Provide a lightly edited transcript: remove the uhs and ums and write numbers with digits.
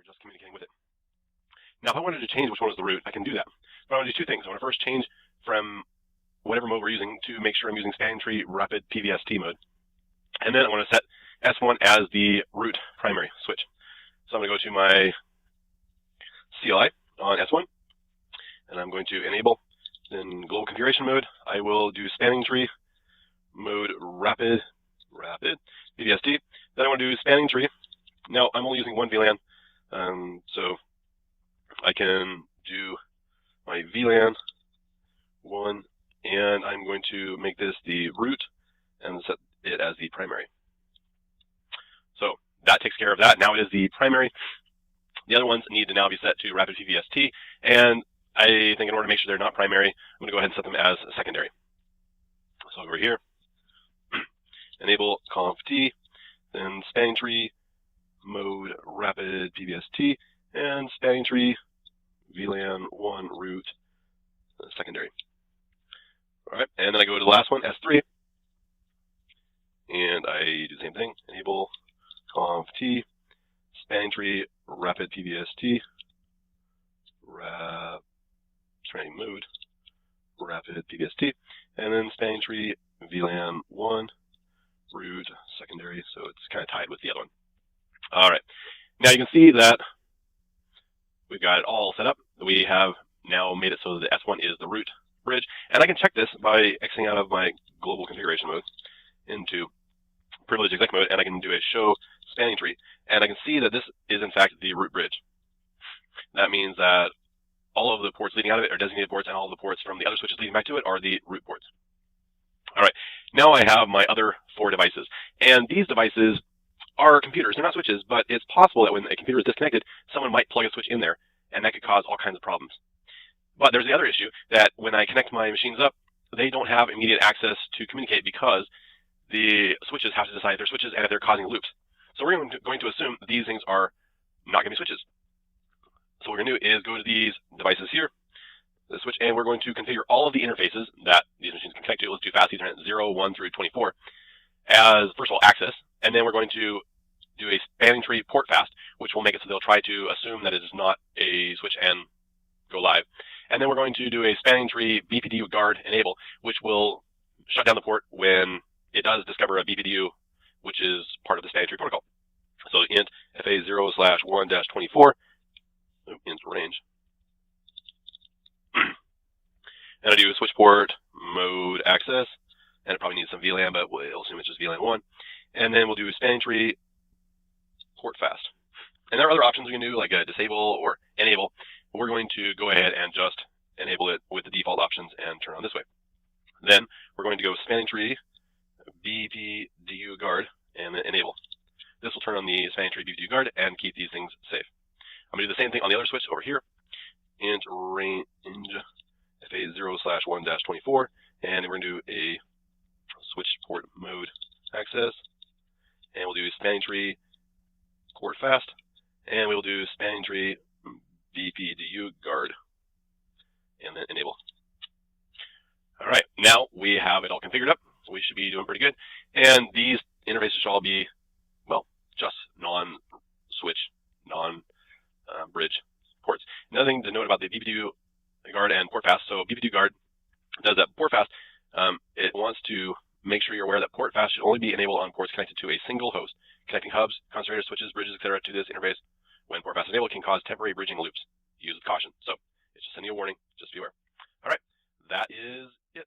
are just communicating with it. Now, if I wanted to change which one was the root, I can do that. But I want to do two things. I want to first change from whatever mode we're using to make sure I'm using spanning tree rapid PVST mode. And then I want to set S1 as the root primary switch. So I'm going to go to my CLI on S1, and I'm going to enable. Then global configuration mode, I will do spanning tree mode rapid PVST. Then I want to do spanning tree. Now I'm only using one VLAN, so I can do my VLAN 1, and I'm going to make this the root and set it as the primary. So that takes care of that. Now it is the primary. The other ones need to now be set to rapid PVST, and I think in order to make sure they're not primary, I'm going to go ahead and set them as secondary. So over here, enable conf t, then spanning tree mode rapid PVST, and spanning tree VLAN 1 root secondary. All right, and then I go to the last one, S3, and I do the same thing, enable conf t, spanning tree rapid PVST, spanning mode rapid PVST, and then spanning tree VLAN 1 root secondary, so it's kind of tied with the other one. All right, now you can see that we've got it all set up. We have now made it so that S1 is the root bridge, and I can check this by exiting out of my global configuration mode into privilege exec mode, and I can do a show spanning tree, and I can see that this is in fact the root bridge. That means that all of the ports leading out of it are designated ports, and all of the ports from the other switches leading back to it are the root ports. All right, now I have my other 4 devices, and these devices are computers. They're not switches, but it's possible that when a computer is disconnected, someone might plug a switch in there, and that could cause all kinds of problems. But there's the other issue that when I connect my machines up, they don't have immediate access to communicate because the switches have to decide if they're switches and if they're causing loops. So we're going to assume that these things are not going to be switches. So what we're going to do is go to these devices here, the switch, and we're going to configure all of the interfaces that these machines can connect to. Let's do fast Ethernet 0, 1 through 24 as, first of all, access. And then we're going to do a spanning tree port fast, which will make it so they'll try to assume that it is not a switch and go live. And then we're going to do a spanning tree BPDU guard enable, which will shut down the port when it does discover a BPDU, which is part of the spanning tree protocol. So int fa0/1-24, int range. And I do switch port mode access, and it probably needs some VLAN, but we'll assume it's just VLAN 1. And then we'll do spanning tree port fast. And there are other options we can do, like a disable or enable. But we're going to go ahead and just enable it with the default options and turn on this way. Then we're going to go spanning tree BPDU guard and then enable. This will turn on the spanning tree BPDU guard and keep these things safe. I'm going to do the same thing on the other switch over here. Int range fa0/1-24, and we're going to do a switch port mode access, and we'll do spanning tree port fast, and we'll do spanning tree BPDU guard, and then enable. All right, now we have it all configured up, so we should be doing pretty good. And these interfaces should all be, well, just non-switch, non-bridge ports. Another thing to note about the BPDU guard and port fast. So BPDU guard does that port fast. It wants to make sure you're aware that port fast should only be enabled on ports connected to a single host. Connecting hubs, concentrators, switches, bridges, etc. to this interface when port fast is enabled can cause temporary bridging loops. Use with caution. So it's just sending you a warning. Just be aware. All right, that is it.